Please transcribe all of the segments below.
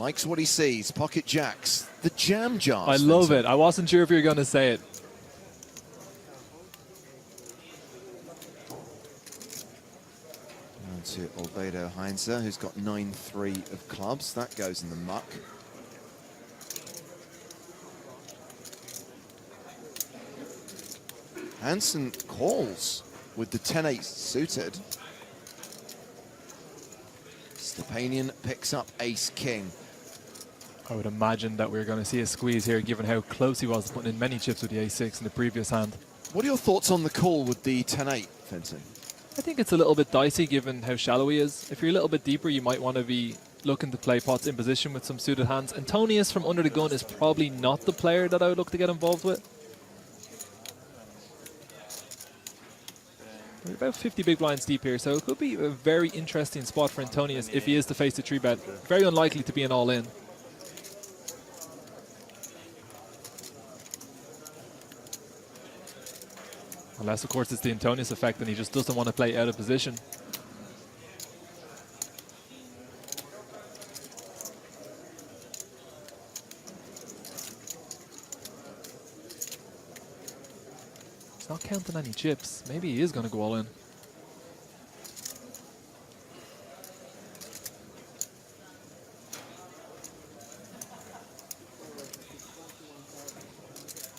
Likes what he sees. Pocket jacks. The jam jars. I love it. I wasn't sure if you were going to say it. On to Albedo Heinze, who's got 9-3 of clubs. That goes in the muck. Hansen calls with the 10-8 suited. Stepanian picks up ace-king. I would imagine that we're going to see a squeeze here, given how close he was putting in many chips with the ace-6 in the previous hand. What are your thoughts on the call with the 10-8, Vincent? I think it's a little bit dicey, given how shallow he is. If you're a little bit deeper, you might want to be looking to play pots in position with some suited hands. Antonius from under the gun is probably not the player that I would look to get involved with. We're about 50 big blinds deep here, so it could be a very interesting spot for Antonius if he is to face the 3-bet. Very unlikely to be an all-in. Unless, of course, it's the Antonius effect and he just doesn't want to play out of position. He's not counting any chips. Maybe he is going to go all in.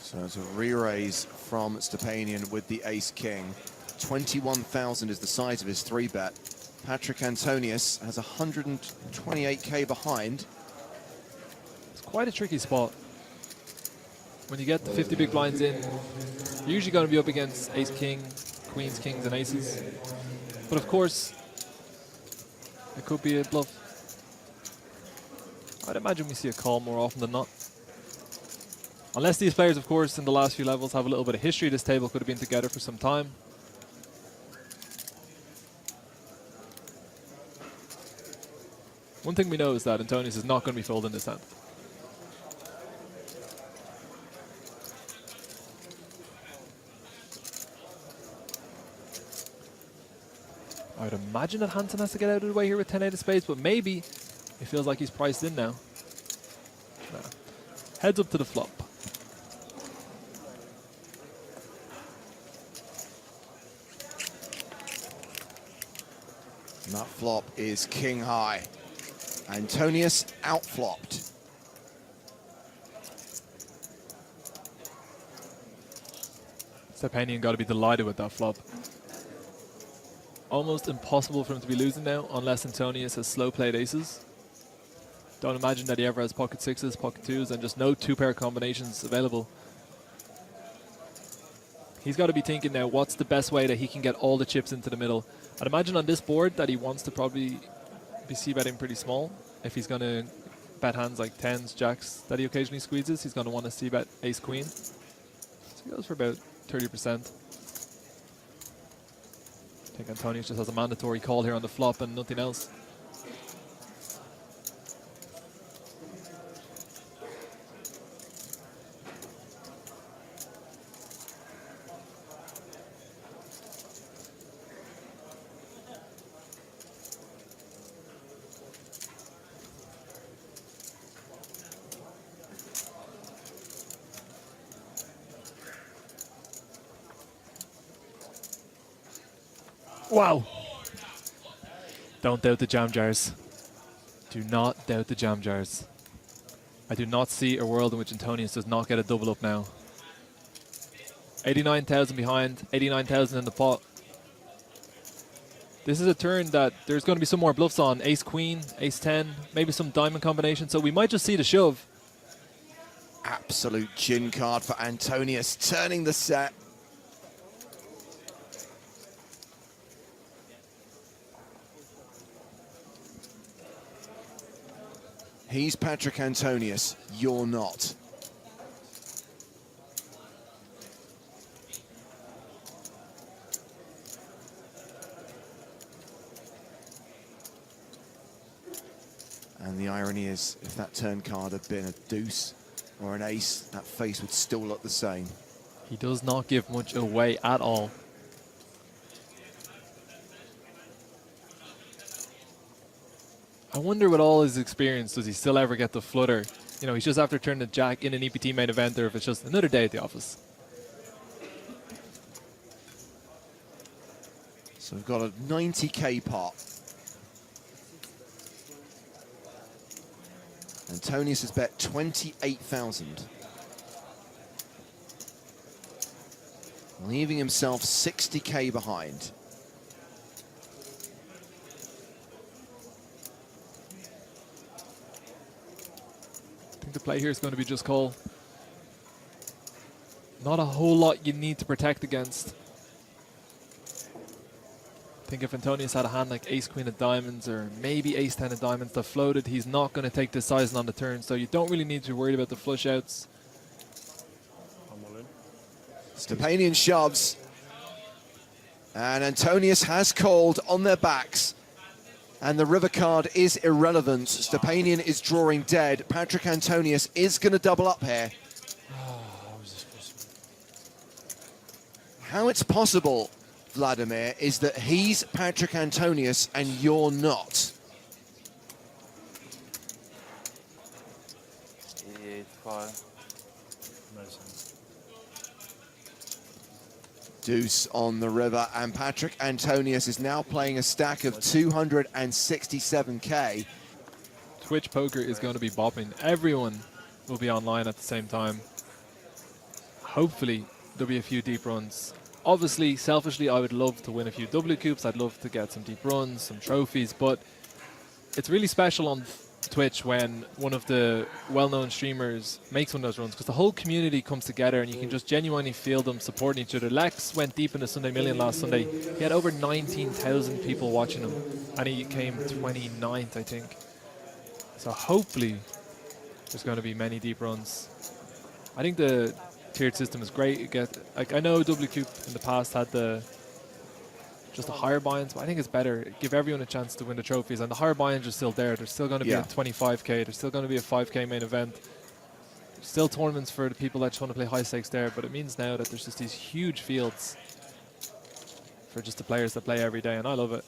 So it's a re-raise from Stepanian with the ace-king. 21,000 is the size of his 3-bet. Patrik Antonius has 128k behind. It's quite a tricky spot. When you get the 50 big blinds in, you're usually going to be up against ace-king, queens, kings, and aces. But of course, it could be a bluff. I'd imagine we see a call more often than not. Unless these players, of course, in the last few levels have a little bit of history. This table could have been together for some time. One thing we know is that Antonius is not going to be folding this hand. I would imagine that Hansen has to get out of the way here with 10-8 of spades, but maybe it feels like he's priced in now. No. Heads up to the flop. And that flop is king high. Antonius outflopped. Stepanian got to be delighted with that flop. Almost impossible for him to be losing now, unless Antonius has slow played aces. Don't imagine that he ever has pocket 6s, pocket 2s, and just no 2-pair combinations available. He's got to be thinking now, what's the best way that he can get all the chips into the middle? I'd imagine on this board that he wants to probably be c-betting pretty small. If he's going to bet hands like 10s, jacks that he occasionally squeezes, he's going to want to c-bet ace-queen. So he goes for about 30%. I think Antonius just has a mandatory call here on the flop and nothing else. Wow. Don't doubt the jam jars. Do not doubt the jam jars. I do not see a world in which Antonius does not get a double up now. 89,000 behind, 89,000 in the pot. This is a turn that there's going to be some more bluffs on. Ace-queen, ace-10, maybe some diamond combination. So we might just see the shove. Absolute gin card for Antonius, turning the set. He's Patrik Antonius, you're not. And the irony is, if that turn card had been a deuce or an ace, that face would still look the same. He does not give much away at all. I wonder with all his experience, does he still ever get the flutter? You know, he's just after turning the jack in an EPT main event, or if it's just another day at the office. So we've got a 90k pot. Antonius has bet 28,000. Leaving himself 60k behind. I think the play here is going to be just call. Not a whole lot you need to protect against. I think if Antonius had a hand like ace-queen of diamonds or maybe ace-10 of diamonds that floated, he's not going to take this sizing on the turn, so you don't really need to be worried about the flush outs. Stepanian shoves. And Antonius has called on their backs. And the river card is irrelevant. Stepanian is drawing dead. Patrik Antonius is going to double up here. How it's possible, Vladimir, is that he's Patrik Antonius and you're not. Deuce on the river, and Patrik Antonius is now playing a stack of 267k. Twitch poker is going to be bopping. Everyone will be online at the same time. Hopefully, there'll be a few deep runs. Obviously, selfishly, I would love to win a few W coops. I'd love to get some deep runs, some trophies, but it's really special on Twitch when one of the well-known streamers makes one of those runs, because the whole community comes together and you can just genuinely feel them supporting each other. Lex went deep into Sunday Million last Sunday. He had over 19,000 people watching him, and he came 29th, I think. So hopefully there's going to be many deep runs. I think the tiered system is great. You get, like, I know WCoop in the past had just the higher buy-ins, but I think it's better. Give everyone a chance to win the trophies, and the higher buy-ins are still there. There's still going to be a 25k. There's still going to be a 5k main event. There's still tournaments for the people that just want to play high stakes there, but it means now that there's just these huge fields for just the players that play every day, and I love it.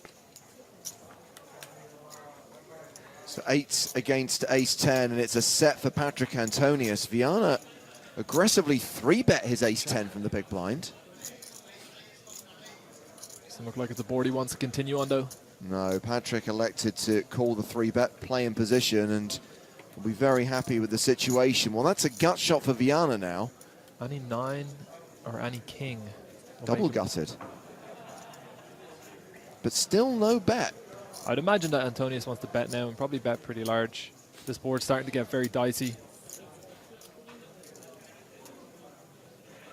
So 8 against ace-10, and it's a set for Patrik Antonius. Viana aggressively 3-bet his ace-10 from the big blind. Doesn't look like it's a board he wants to continue on, though. No, Patrik elected to call the 3-bet, play in position, and will be very happy with the situation. Well, that's a gut shot for Viana now. Any 9 or any king. Double gutted. But still no bet. I'd imagine that Antonius wants to bet now and probably bet pretty large. This board's starting to get very dicey.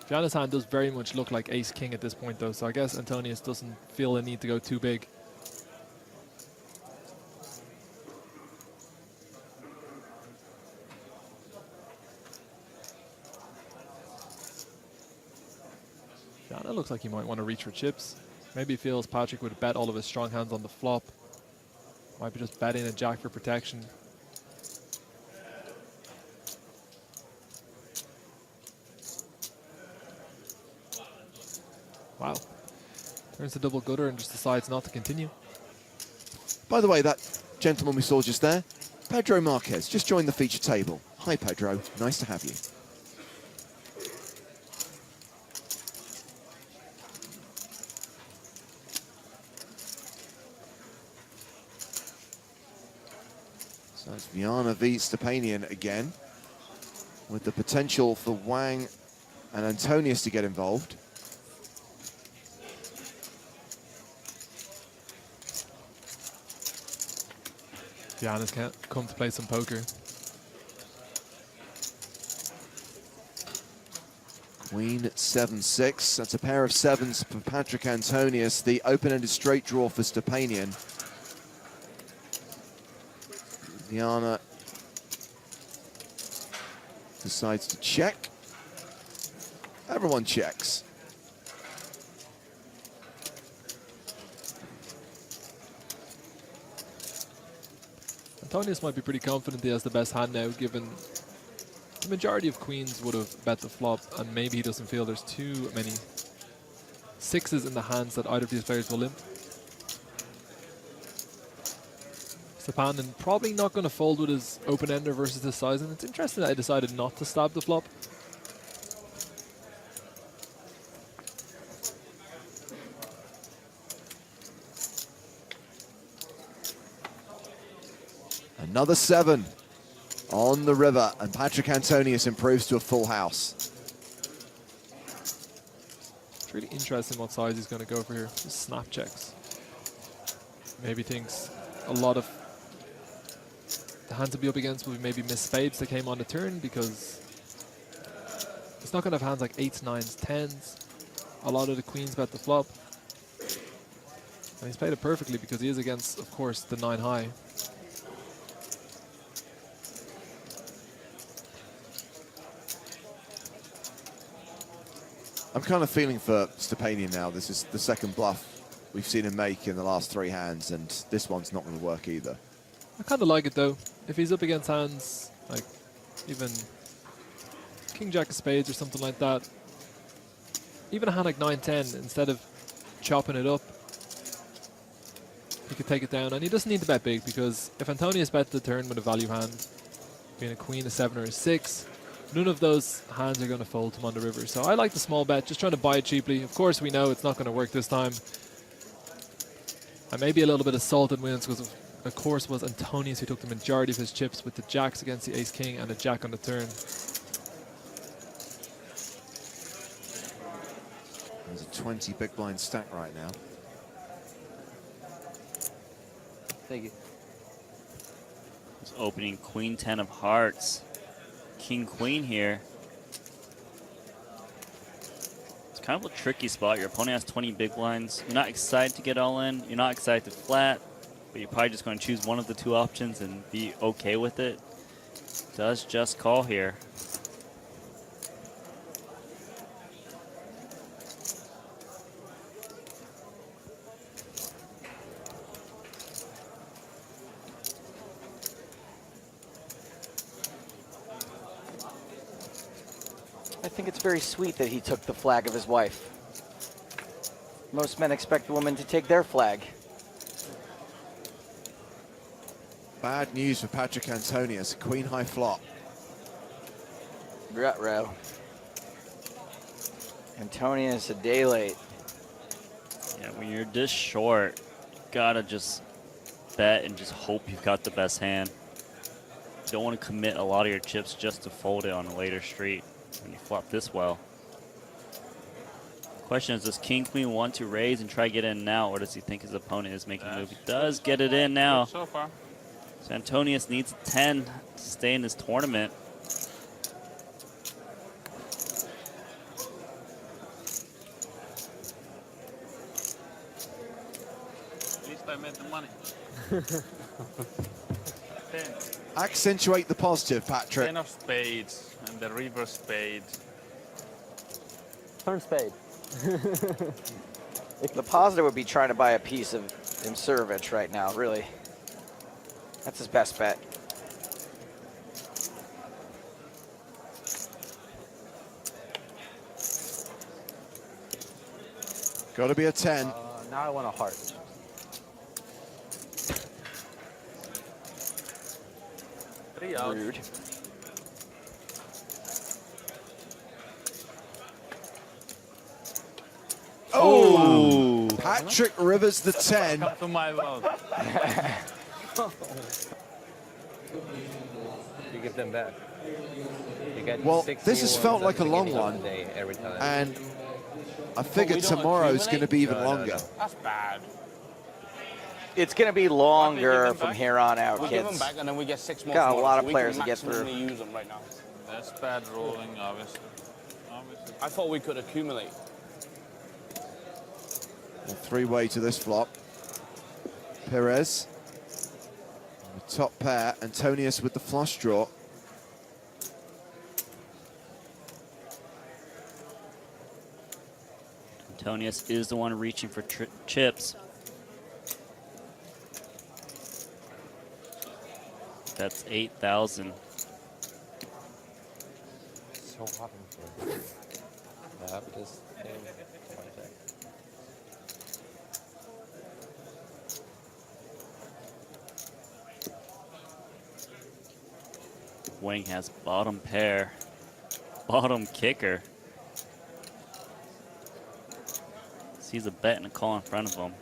Viana's hand does very much look like ace-king at this point, though, so I guess Antonius doesn't feel the need to go too big. Viana looks like he might want to reach for chips. Maybe he feels Patrik would bet all of his strong hands on the flop. Might be just betting a jack for protection. Wow. Turns to double gutter and just decides not to continue. By the way, that gentleman we saw just there, Pedro Marquez, just joined the feature table. Hi, Pedro. Nice to have you. So it's Viana v Stepanian again, with the potential for Wang and Antonius to get involved. Viana's can't come to play some poker. Queen 7-6. That's a pair of sevens for Patrik Antonius. The open-ended straight draw for Stepanian. Viana decides to check. Everyone checks. Antonius might be pretty confident he has the best hand now, given the majority of queens would have bet the flop, and maybe he doesn't feel there's too many sixes in the hands that either of these players will limp. Stefan, and probably not going to fold with his open-ender versus this size. And it's interesting that I decided not to stab the flop. Another 7 on the river, and Patrik Antonius improves to a full house. It's really interesting what size he's going to go for here. Just snap checks. Maybe thinks a lot of the hands to be up against will be maybe miss spades that came on the turn, because it's not going to have hands like 8s, 9s, 10s. A lot of the queens bet the flop. And he's played it perfectly because he is against, of course, the 9 high. I'm kind of feeling for Stepanian now. This is the second bluff we've seen him make in the last 3 hands, and this one's not going to work either. I kind of like it though. If he's up against hands like even King Jack of Spades or something like that, even a hand like 9-10, instead of chopping it up, he could take it down. And he doesn't need to bet big, because if Antonius bet the turn with a value hand, being a queen, a 7 or a 6, none of those hands are going to fold to him on the river. So I like the small bet, just trying to buy it cheaply. Of course, we know it's not going to work this time. And maybe a little bit of salted wins, because of course was Antonius who took the majority of his chips with the jacks against the ace-king and a jack on the turn. There's a 20 big blind stack right now. Thank you. He's opening queen 10 of hearts. King queen here. It's kind of a tricky spot. Your opponent has 20 big blinds. You're not excited to get all in. You're not excited to flat, but you're probably just going to choose one of the 2 options and be okay with it. Does just call here. I think it's very sweet that he took the flag of his wife. Most men expect a woman to take their flag. Bad news for Patrik Antonius, queen high flop. Ruh-roh. Antonius a day late. Yeah, when you're this short, you gotta just bet and just hope you've got the best hand. You don't want to commit a lot of your chips just to fold it on a later street when you flop this well. Question is, does King Queen want to raise and try to get in now, or does he think his opponent is making a move? He does get it in now. So far. So Antonius needs a 10 to stay in this tournament. At least I made the money. Accentuate the positive, Patrik. 10 of spades and the river spade. Turn spade. The positive would be trying to buy a piece of Imserovich right now, really. That's his best bet. Got to be a 10. Now I want a heart. Three out. Rude. Oh! Patrik rivers the 10. Come to my vote. You give them back. You get Well, 6 this has new felt ones like at a the long beginning of one. the day every time. And I figured we don't tomorrow's going to be even accumulate? longer. That's bad. It's going to be longer from here on out, We give them kids. back and then we get 6 more. Got a tomorrow, lot so of we players can to get through. maximally use them right now. That's bad rolling, obviously. Obviously. I thought we could accumulate. A 3-way to this flop. Perez. The top pair. Antonius with the flush draw. Antonius is the one reaching for chips. That's 8,000. So hot in here. I have this thing. Wang has bottom pair, bottom kicker. Sees a bet and a call in front of him.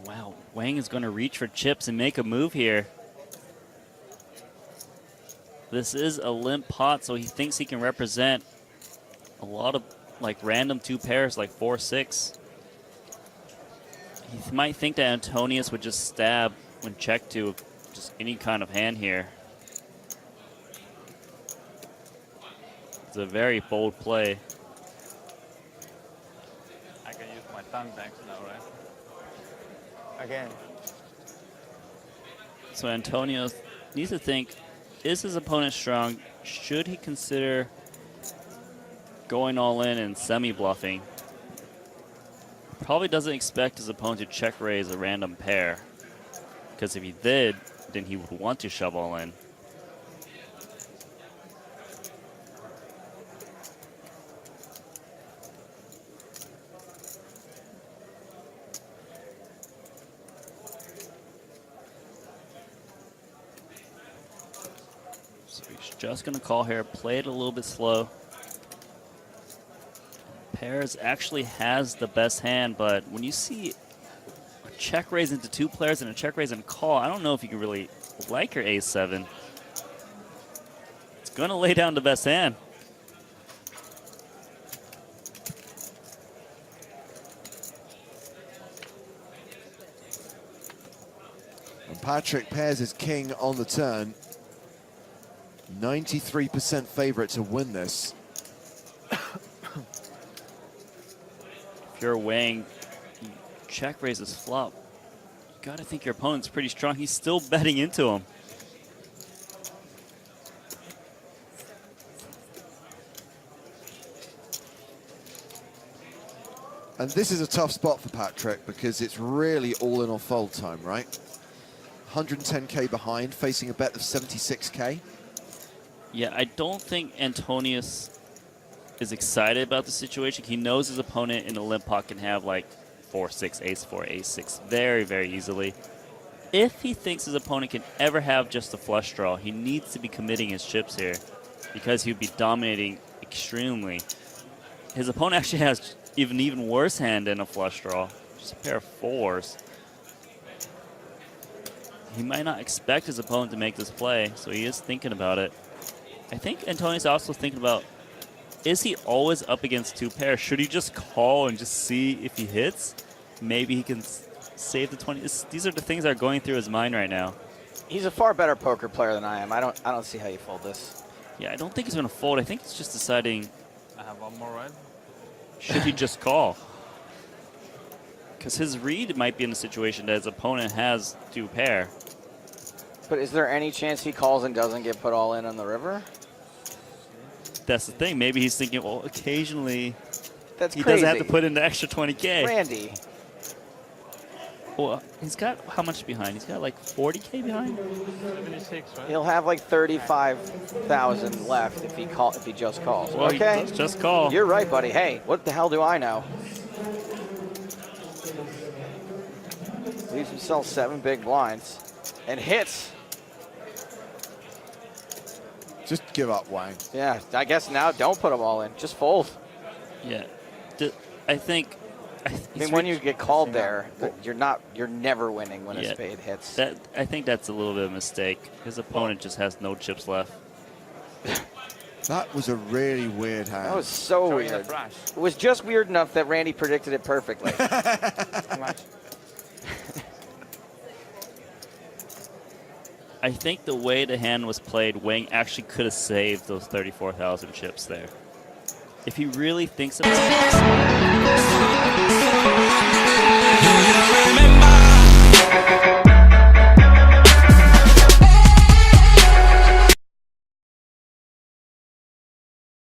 Wow, Wang is going to reach for chips and make a move here. This is a limp pot, so he thinks he can represent a lot of like random 2 pairs, like 4-6. He might think that Antonius would just stab when check to just any kind of hand here. It's a very bold play. I can use my tongue banks now, right? Again. So Antonius needs to think, is his opponent strong? Should he consider going all in and semi-bluffing? Probably doesn't expect his opponent to check raise a random pair, because if he did, then he would want to shove all in. So he's just going to call here, play it a little bit slow. Pairs actually has the best hand, but when you see a check raise into 2 players and a check raise and call, I don't know if you can really like your ace-7. It's going to lay down the best hand. And Patrik pairs his king on the turn. 93% favorite to win this. If you're Wang, you check raises flop. You gotta think your opponent's pretty strong. He's still betting into him. And this is a tough spot for Patrik because it's really all in or fold time, right? 110K behind, facing a bet of 76K. Yeah, I don't think Antonius is excited about the situation. He knows his opponent in the limp pot can have like 4-6, ace-4, ace-6 very, very easily. If he thinks his opponent can ever have just a flush draw, he needs to be committing his chips here because he would be dominating extremely. His opponent actually has even worse hand than a flush draw, just a pair of 4s. He might not expect his opponent to make this play, so he is thinking about it. I think Antonius is also thinking about, is he always up against 2 pairs? Should he just call and just see if he hits? Maybe he can save the 20. These are the things that are going through his mind right now. He's a far better poker player than I am. I don't see how you fold this. Yeah, I don't think he's going to fold. I think he's just deciding, I have one more, right? should he just call? Because his read might be in a situation that his opponent has 2 pair. But is there any chance he calls and doesn't get put all in on the river? That's the thing. Maybe he's thinking, well, occasionally That's he crazy. doesn't have to put in the extra 20K. Randy. Well, he's got how much behind? He's got like 40K behind? 76, right? He'll have like 35,000 left if he just calls. Well, okay. he does just call. You're right, buddy. Hey, what the hell do I know? Leaves himself 7 big blinds and hits. Just give up, Wang. Yeah, I guess now don't put them all in. Just fold. Yeah. I think I mean, when you get called there, you're never winning when Yeah. a spade hits. I think that's a little bit of a mistake. His opponent just has no chips left. That was a really weird hand. That was so Throwing a weird. flash. It was just weird enough that Randy predicted it perfectly. Too much. I think the way the hand was played, Wang actually could have saved those 34,000 chips there. If he really thinks about it.